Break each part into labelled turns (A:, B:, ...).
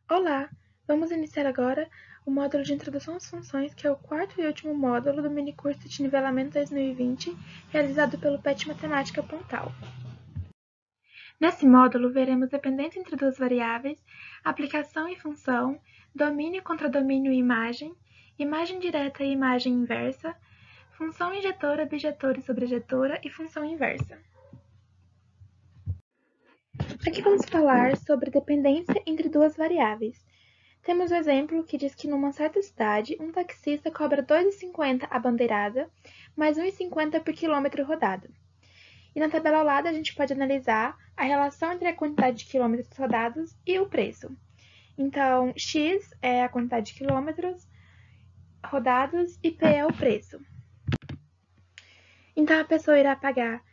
A: Olá! Vamos iniciar agora o módulo de Introdução às Funções, que é o quarto e último módulo do minicurso de Nivelamento 2020, realizado pelo PET Matemática Pontal. Nesse módulo, veremos dependência entre duas variáveis, aplicação e função, domínio contra domínio e imagem direta e imagem inversa, função injetora, bijetora e sobrejetora e função inversa. Aqui vamos falar sobre dependência entre duas variáveis. Temos o exemplo que diz que numa certa cidade, um taxista cobra R$ 2,50 a bandeirada, mais R$ 1,50 por quilômetro rodado. E na tabela ao lado a gente pode analisar a relação entre a quantidade de quilômetros rodados e o preço. Então, X é a quantidade de quilômetros rodados e P é o preço. Então, a pessoa irá pagar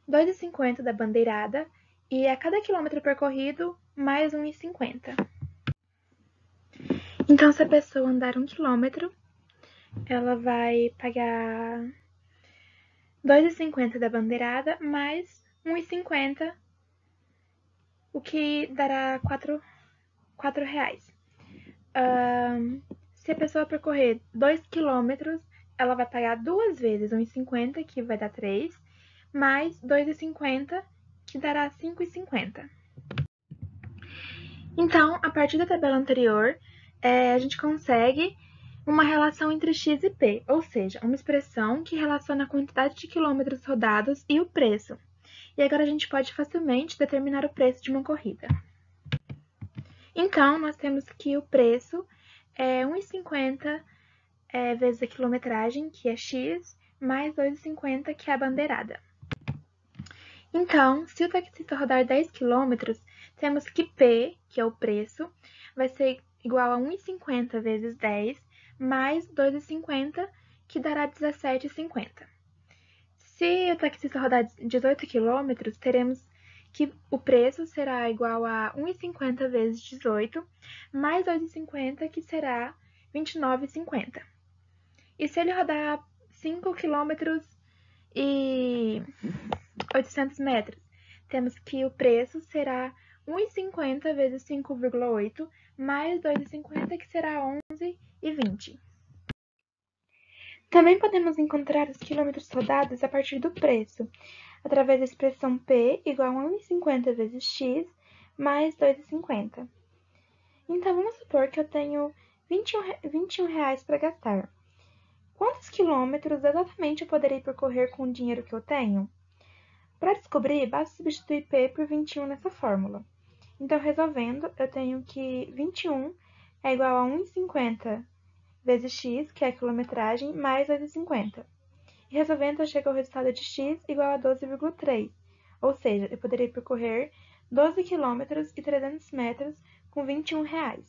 A: R$ 2,50 da bandeirada e a cada quilômetro percorrido, mais R$ 1,50. Então, se a pessoa andar 1 quilômetro, ela vai pagar R$ 2,50 da bandeirada mais R$ 1,50, o que dará R$ reais. Se a pessoa percorrer 2 quilômetros, ela vai pagar duas vezes R$ 1,50, que vai dar 3, mais R$ 2,50, que dará R$ 5,50. Então, a partir da tabela anterior, a gente consegue uma relação entre x e p, ou seja, uma expressão que relaciona a quantidade de quilômetros rodados e o preço. E agora a gente pode facilmente determinar o preço de uma corrida. Então, nós temos que o preço é 1,50 vezes a quilometragem, que é x, mais 2,50, que é a bandeirada. Então, se o taxista rodar 10 km, temos que P, que é o preço, vai ser igual a 1,50 vezes 10, mais 2,50, que dará 17,50. Se o taxista rodar 18 km, teremos que o preço será igual a 1,50 vezes 18, mais 2,50, que será 29,50. E se ele rodar 5 km e 800 metros, temos que o preço será 1,50 vezes 5,8, mais 2,50, que será 11,20. Também podemos encontrar os quilômetros rodados a partir do preço, através da expressão P igual a 1,50 vezes x, mais 2,50. Então, vamos supor que eu tenho R$21 para gastar. Quantos quilômetros exatamente eu poderei percorrer com o dinheiro que eu tenho? Para descobrir, basta substituir P por 21 nessa fórmula. Então, resolvendo, eu tenho que 21 é igual a 1,50 vezes x, que é a quilometragem, mais 2,50. E resolvendo, eu chego ao resultado de x igual a 12,3. Ou seja, eu poderia percorrer 12 km e 300 metros com R$21.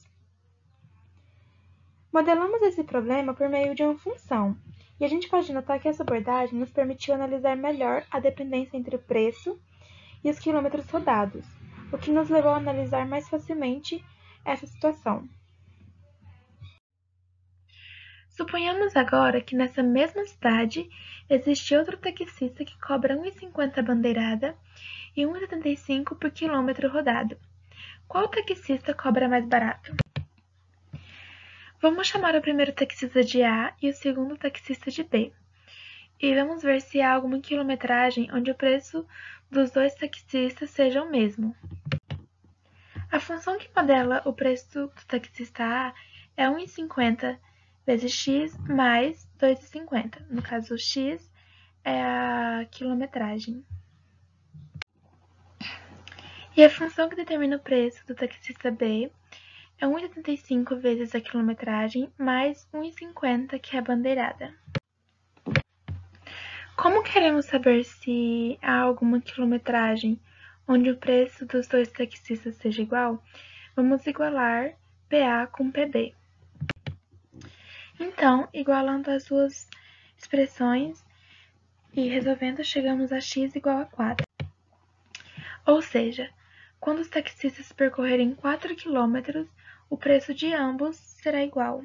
A: Modelamos esse problema por meio de uma função. E a gente pode notar que essa abordagem nos permitiu analisar melhor a dependência entre o preço e os quilômetros rodados, o que nos levou a analisar mais facilmente essa situação. Suponhamos agora que nessa mesma cidade existe outro taxista que cobra R$1,50 a bandeirada e R$1,75 por quilômetro rodado. Qual taxista cobra mais barato? Vamos chamar o primeiro taxista de A e o segundo taxista de B. E vamos ver se há alguma quilometragem onde o preço dos dois taxistas seja o mesmo. A função que modela o preço do taxista A é 1,50 vezes x mais 2,50. No caso, x é a quilometragem. E a função que determina o preço do taxista B é 1,75 vezes a quilometragem mais 1,50, que é a bandeirada. Como queremos saber se há alguma quilometragem onde o preço dos dois taxistas seja igual, vamos igualar PA com PB. Então, igualando as duas expressões e resolvendo, chegamos a x igual a 4. Ou seja, quando os taxistas percorrerem 4 km, o preço de ambos será igual.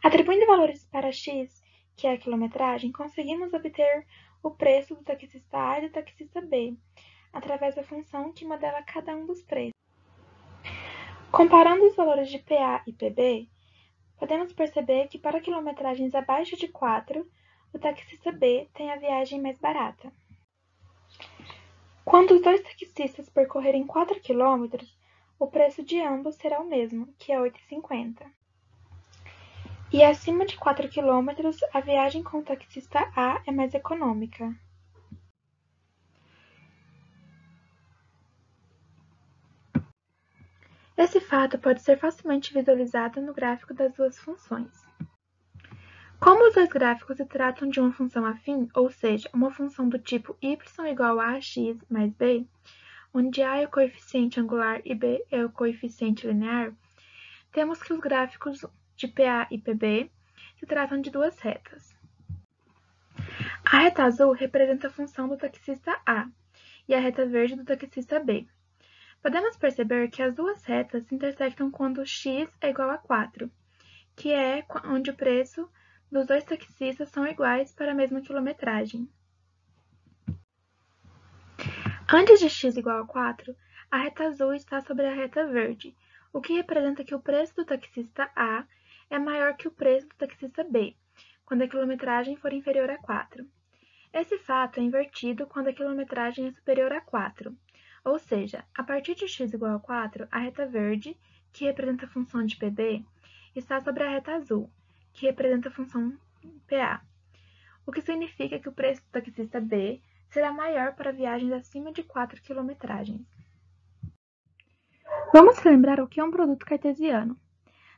A: Atribuindo valores para x, que é a quilometragem, conseguimos obter o preço do taxista A e do taxista B, através da função que modela cada um dos preços. Comparando os valores de PA e PB, podemos perceber que para quilometragens abaixo de 4, o taxista B tem a viagem mais barata. Quando os dois taxistas percorrerem 4 km, o preço de ambos será o mesmo, que é R$ 8,50. E acima de 4 km, a viagem com o taxista A é mais econômica. Esse fato pode ser facilmente visualizado no gráfico das duas funções. Como os dois gráficos se tratam de uma função afim, ou seja, uma função do tipo y igual a x mais b, onde a é o coeficiente angular e b é o coeficiente linear, temos que os gráficos de PA e PB se tratam de duas retas. A reta azul representa a função do taxista A e a reta verde do taxista B. Podemos perceber que as duas retas se intersectam quando x é igual a 4, que é onde o preço dos dois taxistas são iguais para a mesma quilometragem. Antes de x igual a 4, a reta azul está sobre a reta verde, o que representa que o preço do taxista A é maior que o preço do taxista B, quando a quilometragem for inferior a 4. Esse fato é invertido quando a quilometragem é superior a 4, ou seja, a partir de x igual a 4, a reta verde, que representa a função de PB, está sobre a reta azul, que representa a função PA, o que significa que o preço do taxista B será maior para viagens acima de 4 quilometragens. Vamos relembrar o que é um produto cartesiano.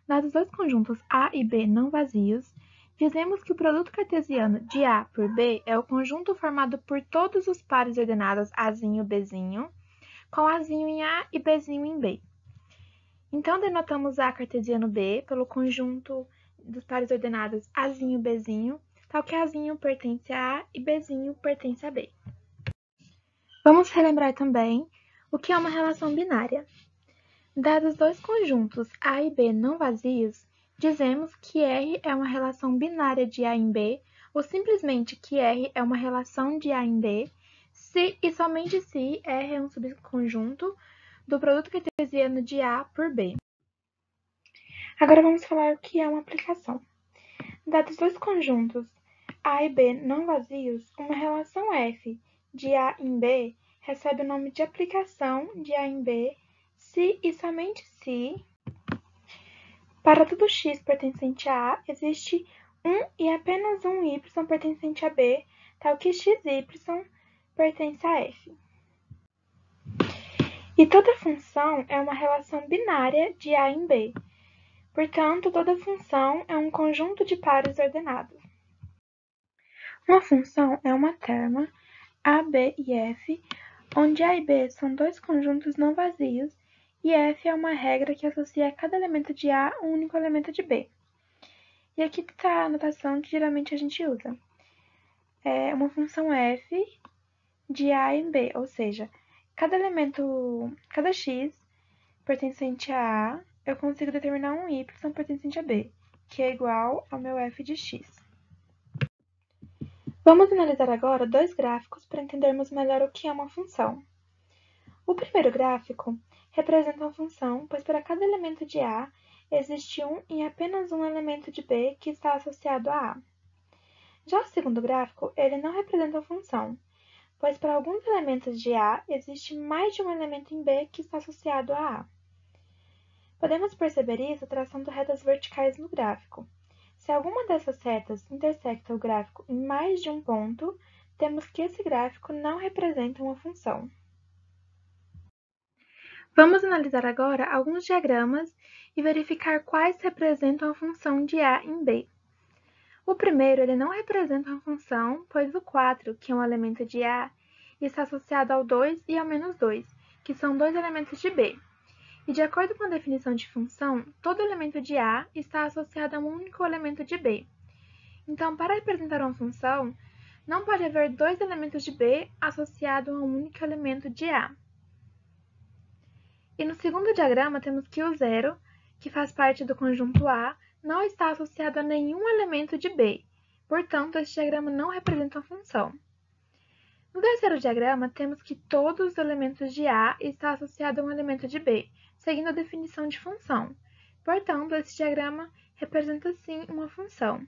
A: Dados dois conjuntos A e B não vazios, dizemos que o produto cartesiano de A por B é o conjunto formado por todos os pares ordenados Azinho e Bzinho, com Azinho em A e Bzinho em B. Então, denotamos A cartesiano B pelo conjunto dos pares ordenados Azinho e Bzinho, tal que Azinho pertence a A e Bzinho pertence a B. Vamos relembrar também o que é uma relação binária. Dados dois conjuntos A e B não vazios, dizemos que R é uma relação binária de A em B, ou simplesmente que R é uma relação de A em B, se e somente se R é um subconjunto do produto cartesiano de A por B. Agora vamos falar o que é uma aplicação. Dados dois conjuntos A e B não vazios, uma relação F de A em B recebe o nome de aplicação de A em B se e somente se, para todo x pertencente a A, existe um e apenas um y pertencente a B, tal que xy pertence a F. E toda função é uma relação binária de A em B. Portanto, toda função é um conjunto de pares ordenados. Uma função é uma terma A, B e F, onde A e B são dois conjuntos não vazios e F é uma regra que associa a cada elemento de A um único elemento de B. E aqui está a notação que geralmente a gente usa. É uma função F de A em B, ou seja, cada x pertencente a A, eu consigo determinar um y pertencente a B, que é igual ao meu f de x. Vamos analisar agora dois gráficos para entendermos melhor o que é uma função. O primeiro gráfico representa uma função, pois para cada elemento de A existe um e apenas um elemento de B que está associado a A. Já o segundo gráfico, ele não representa a função, pois para alguns elementos de A existe mais de um elemento em B que está associado a A. Podemos perceber isso traçando retas verticais no gráfico. Se alguma dessas retas intersecta o gráfico em mais de um ponto, temos que esse gráfico não representa uma função. Vamos analisar agora alguns diagramas e verificar quais representam a função de A em B. O primeiro ele não representa uma função, pois o 4, que é um elemento de A, está associado ao 2 e ao menos 2, que são dois elementos de B. E de acordo com a definição de função, todo elemento de A está associado a um único elemento de B. Então, para representar uma função, não pode haver dois elementos de B associados a um único elemento de A. E no segundo diagrama temos que o 0, que faz parte do conjunto A, não está associado a nenhum elemento de B. Portanto, este diagrama não representa uma função. No terceiro diagrama, temos que todos os elementos de A estão associados a um elemento de B, seguindo a definição de função. Portanto, esse diagrama representa sim uma função.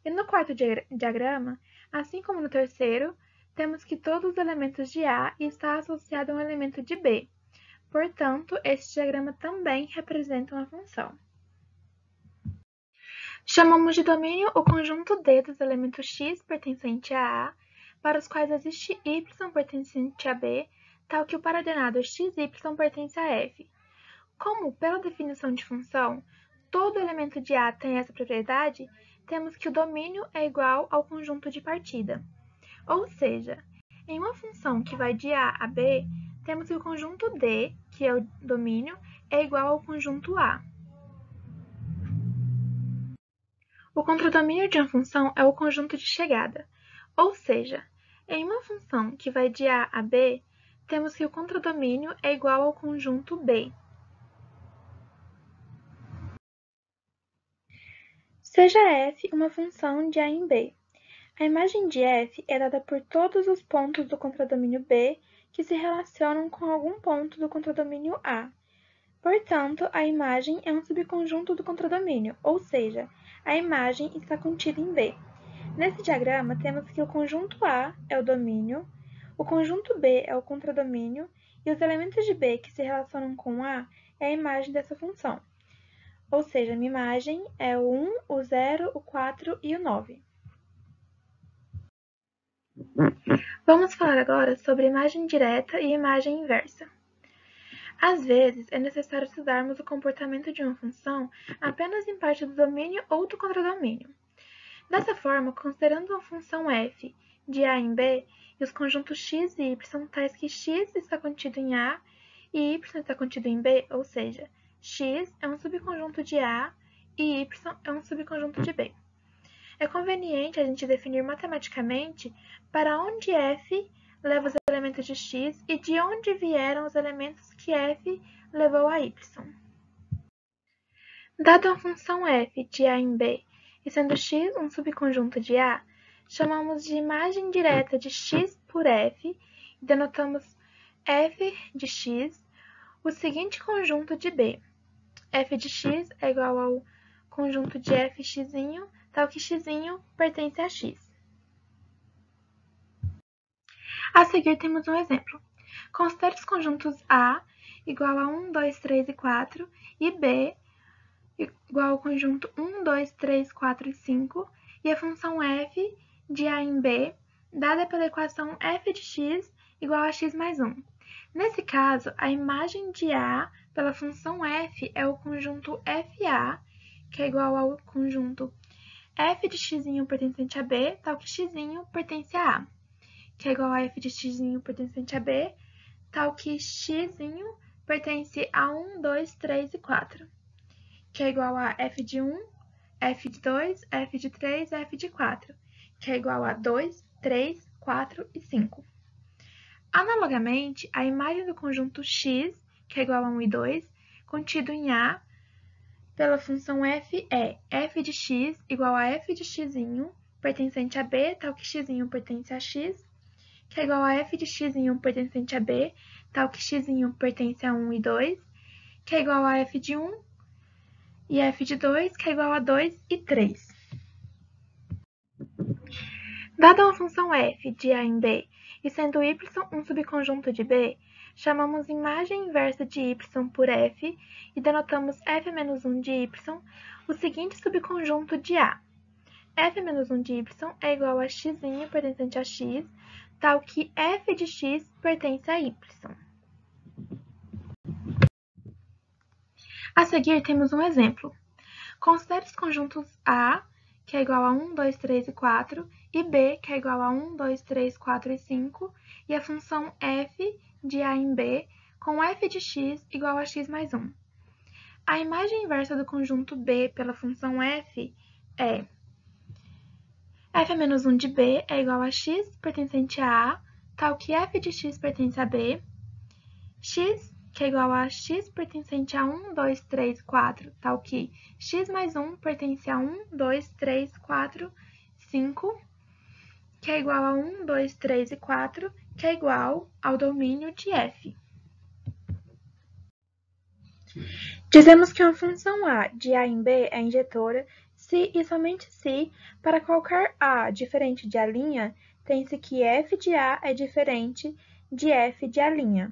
A: E no quarto diagrama, assim como no terceiro, temos que todos os elementos de A está associado a um elemento de B. Portanto, esse diagrama também representa uma função. Chamamos de domínio o conjunto D dos elementos x pertencente a A, para os quais existe y pertencente a B, tal que o paradenado xy pertence a f. Como, pela definição de função, todo elemento de A tem essa propriedade, temos que o domínio é igual ao conjunto de partida. Ou seja, em uma função que vai de A a B, temos que o conjunto D, que é o domínio, é igual ao conjunto A. O contradomínio de uma função é o conjunto de chegada. Ou seja, em uma função que vai de A a B, temos que o contradomínio é igual ao conjunto B. Seja f uma função de A em B. A imagem de f é dada por todos os pontos do contradomínio B que se relacionam com algum ponto do contradomínio A. Portanto, a imagem é um subconjunto do contradomínio, ou seja, a imagem está contida em B. Nesse diagrama, temos que o conjunto A é o domínio, o conjunto B é o contradomínio e os elementos de B que se relacionam com A é a imagem dessa função. Ou seja, a minha imagem é o 1, o 0, o 4 e o 9. Vamos falar agora sobre imagem direta e imagem inversa. Às vezes, é necessário estudarmos o comportamento de uma função apenas em parte do domínio ou do contradomínio. Dessa forma, considerando uma função f de A em B e os conjuntos x e y tais que x está contido em A e y está contido em B, ou seja, x é um subconjunto de A e y é um subconjunto de B. É conveniente a gente definir matematicamente para onde f leva os elementos de x e de onde vieram os elementos que f levou a y. Dada a função f de A em B e sendo x um subconjunto de A, chamamos de imagem direta de x por f e denotamos f de x o seguinte conjunto de B. F de x é igual ao conjunto de fx, tal que x pertence a x. A seguir temos um exemplo. Considere os conjuntos A igual a 1, 2, 3 e 4 e B igual ao conjunto 1, 2, 3, 4 e 5 e a função f de A em B dada pela equação f de x igual a x mais 1. Nesse caso, a imagem de A pela função f é o conjunto FA, que é igual ao conjunto f de x pertencente a B, tal que x pertence a A, que é igual a f de x pertencente a B, tal que x pertence a 1, 2, 3 e 4, que é igual a f de 1, f de 2, f de 3 e f de 4, que é igual a 2, 3, 4 e 5. Analogamente, a imagem do conjunto x, que é igual a 1 e 2, contido em A, pela função f é f de x igual a f de x pertencente a B, tal que x pertence a x, que é igual a f de x pertencente a B, tal que x pertence a 1 e 2, que é igual a f de 1 e f de 2, que é igual a 2 e 3. Dada uma função f de A em B e sendo y um subconjunto de B, chamamos imagem inversa de y por f e denotamos f-1 de y, o seguinte subconjunto de A. f-1 de y é igual a x pertencente a x, tal que f de x pertence a y. A seguir, temos um exemplo. Considere os conjuntos A, que é igual a 1, 2, 3 e 4, e B, que é igual a 1, 2, 3, 4 e 5, e a função f de A em B com f de x igual a x mais 1. A imagem inversa do conjunto B pela função f é f-1 de B é igual a x pertencente a A, tal que f de x pertence a B, x, que é igual a x pertencente a 1, 2, 3, 4, tal que x mais 1 pertence a 1, 2, 3, 4, 5, que é igual a 1, 2, 3 e 4, que é igual ao domínio de f. Dizemos que uma função a de A em B é injetora se e somente se, para qualquer A diferente de A', tem-se que f de A é diferente de f de A'.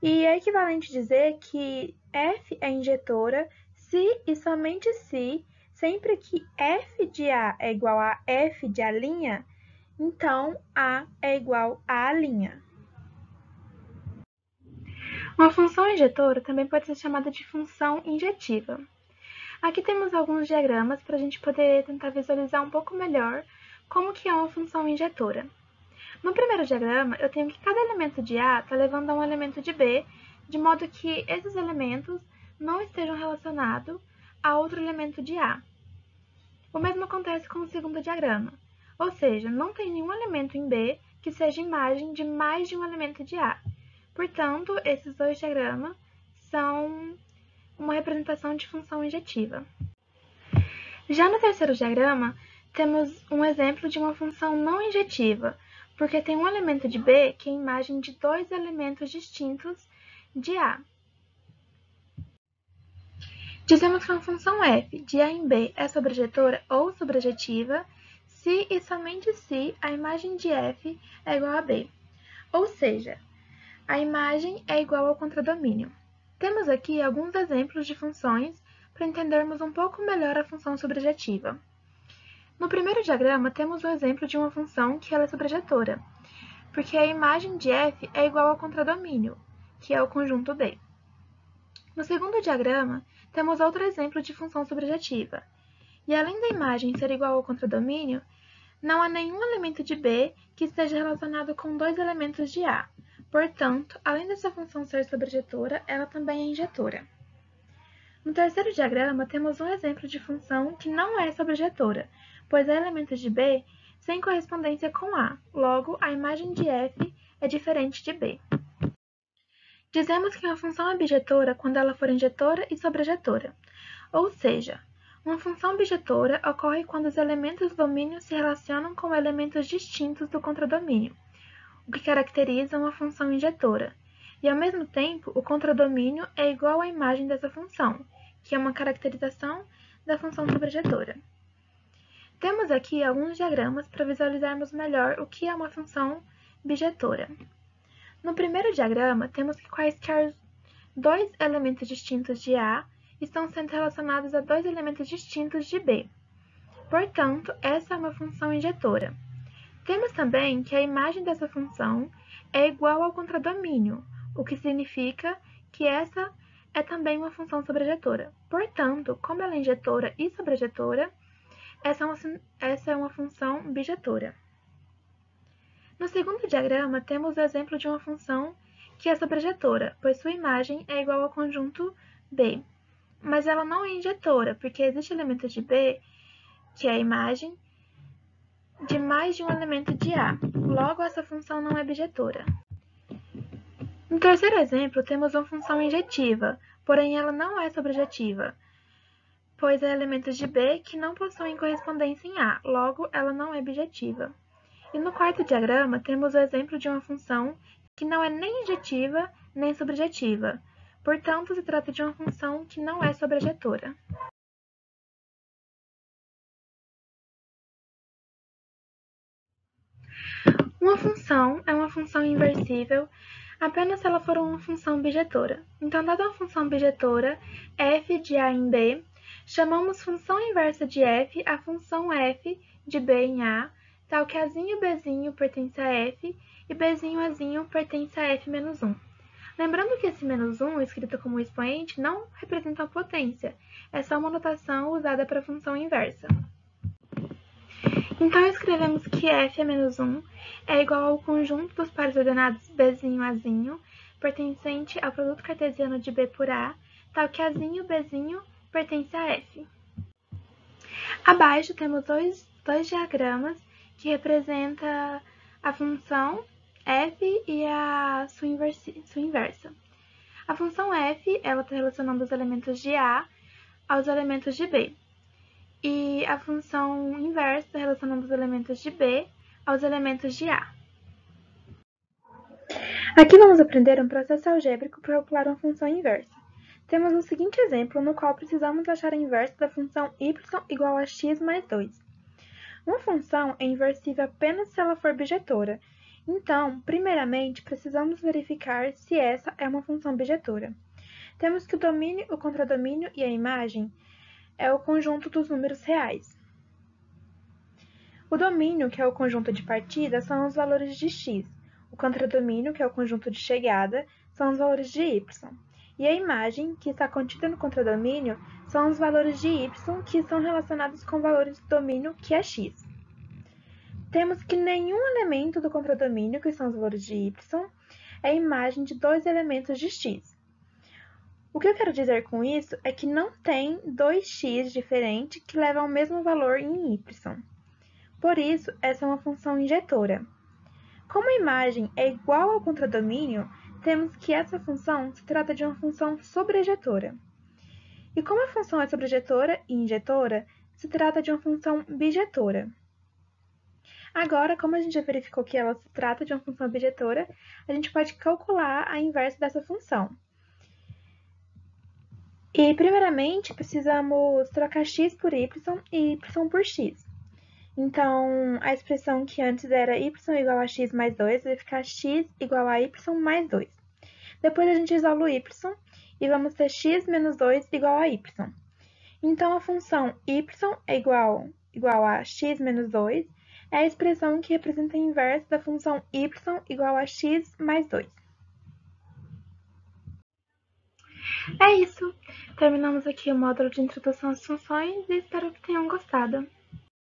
A: E é equivalente dizer que f é injetora se e somente se, sempre que f de A é igual a f de A', então A é igual a A'. Uma função injetora também pode ser chamada de função injetiva. Aqui temos alguns diagramas para a gente poder tentar visualizar um pouco melhor como que é uma função injetora. No primeiro diagrama, eu tenho que cada elemento de A está levando a um elemento de B, de modo que esses elementos não estejam relacionados a outro elemento de A. O mesmo acontece com o segundo diagrama, ou seja, não tem nenhum elemento em B que seja imagem de mais de um elemento de A. Portanto, esses dois diagramas são uma representação de função injetiva. Já no terceiro diagrama, temos um exemplo de uma função não injetiva, porque tem um elemento de B que é imagem de dois elementos distintos de A. Dizemos que uma função f de A em B é sobrejetora ou sobrejetiva se e somente se a imagem de f é igual a B, ou seja, a imagem é igual ao contradomínio. Temos aqui alguns exemplos de funções para entendermos um pouco melhor a função sobrejetiva. No primeiro diagrama, temos um exemplo de uma função que ela é sobrejetora, porque a imagem de f é igual ao contradomínio, que é o conjunto B. No segundo diagrama, temos outro exemplo de função sobrejetiva, e além da imagem ser igual ao contradomínio, não há nenhum elemento de B que esteja relacionado com dois elementos de A. Portanto, além dessa função ser sobrejetora, ela também é injetora. No terceiro diagrama, temos um exemplo de função que não é sobrejetora, pois há elementos de B sem correspondência com A, logo, a imagem de f é diferente de B. Dizemos que uma função é bijetora quando ela for injetora e sobrejetora, ou seja, uma função bijetora ocorre quando os elementos do domínio se relacionam com elementos distintos do contradomínio, o que caracteriza uma função injetora, e ao mesmo tempo o contradomínio é igual à imagem dessa função, que é uma caracterização da função sobrejetora. Temos aqui alguns diagramas para visualizarmos melhor o que é uma função bijetora. No primeiro diagrama, temos que quaisquer dois elementos distintos de A estão sendo relacionados a dois elementos distintos de B. Portanto, essa é uma função injetora. Temos também que a imagem dessa função é igual ao contradomínio, o que significa que essa é também uma função sobrejetora. Portanto, como ela é injetora e sobrejetora, essa é uma função bijetora. No segundo diagrama, temos o exemplo de uma função que é sobrejetora, pois sua imagem é igual ao conjunto B. Mas ela não é injetora, porque existe elemento de B, que é a imagem de mais de um elemento de A. Logo, essa função não é bijetora. No terceiro exemplo, temos uma função injetiva, porém ela não é sobrejetiva, pois há elementos de B que não possuem correspondência em A, logo ela não é bijetiva. E no quarto diagrama, temos o exemplo de uma função que não é nem injetiva nem sobrejetiva, portanto, se trata de uma função que não é sobrejetora. Uma função é uma função inversível apenas se ela for uma função bijetora. Então, dada uma função bijetora, f de A em B, chamamos função inversa de f a função f de B em A, tal que Azinho Bzinho pertence a f e Bzinho Azinho pertence a f menos 1. Lembrando que esse menos 1, escrito como expoente, não representa uma potência, é só uma notação usada para função inversa. Então, escrevemos que f a menos 1 é igual ao conjunto dos pares ordenados Bzinho Azinho, pertencente ao produto cartesiano de B por A, tal que Azinho Bzinho pertence a f. Abaixo temos dois diagramas que representam a função f e a sua inversa. A função f ela está relacionando os elementos de A aos elementos de B. E a função inversa está relacionando os elementos de B aos elementos de A. Aqui vamos aprender um processo algébrico para calcular uma função inversa. Temos o seguinte exemplo, no qual precisamos achar a inversa da função y igual a x mais 2. Uma função é inversível apenas se ela for bijetora. Então, primeiramente, precisamos verificar se essa é uma função bijetora. Temos que o domínio, o contradomínio e a imagem é o conjunto dos números reais. O domínio, que é o conjunto de partida, são os valores de x. O contradomínio, que é o conjunto de chegada, são os valores de y. E a imagem, que está contida no contradomínio, são os valores de y que são relacionados com valores do domínio, que é x. Temos que nenhum elemento do contradomínio, que são os valores de y, é a imagem de dois elementos de x. O que eu quero dizer com isso é que não tem dois x diferentes que levam ao mesmo valor em y. Por isso, essa é uma função injetora. Como a imagem é igual ao contradomínio, temos que essa função se trata de uma função sobrejetora. E como a função é sobrejetora e injetora, se trata de uma função bijetora. Agora, como a gente já verificou que ela se trata de uma função bijetora, a gente pode calcular a inversa dessa função. E, primeiramente, precisamos trocar x por y e y por x. Então, a expressão que antes era y igual a x mais 2 vai ficar x igual a y mais 2. Depois a gente isola o y e vamos ter x menos 2 igual a y. Então, a função y é igual a x menos 2 é a expressão que representa a inversa da função y igual a x mais 2. É isso! Terminamos aqui o módulo de introdução às funções e espero que tenham gostado.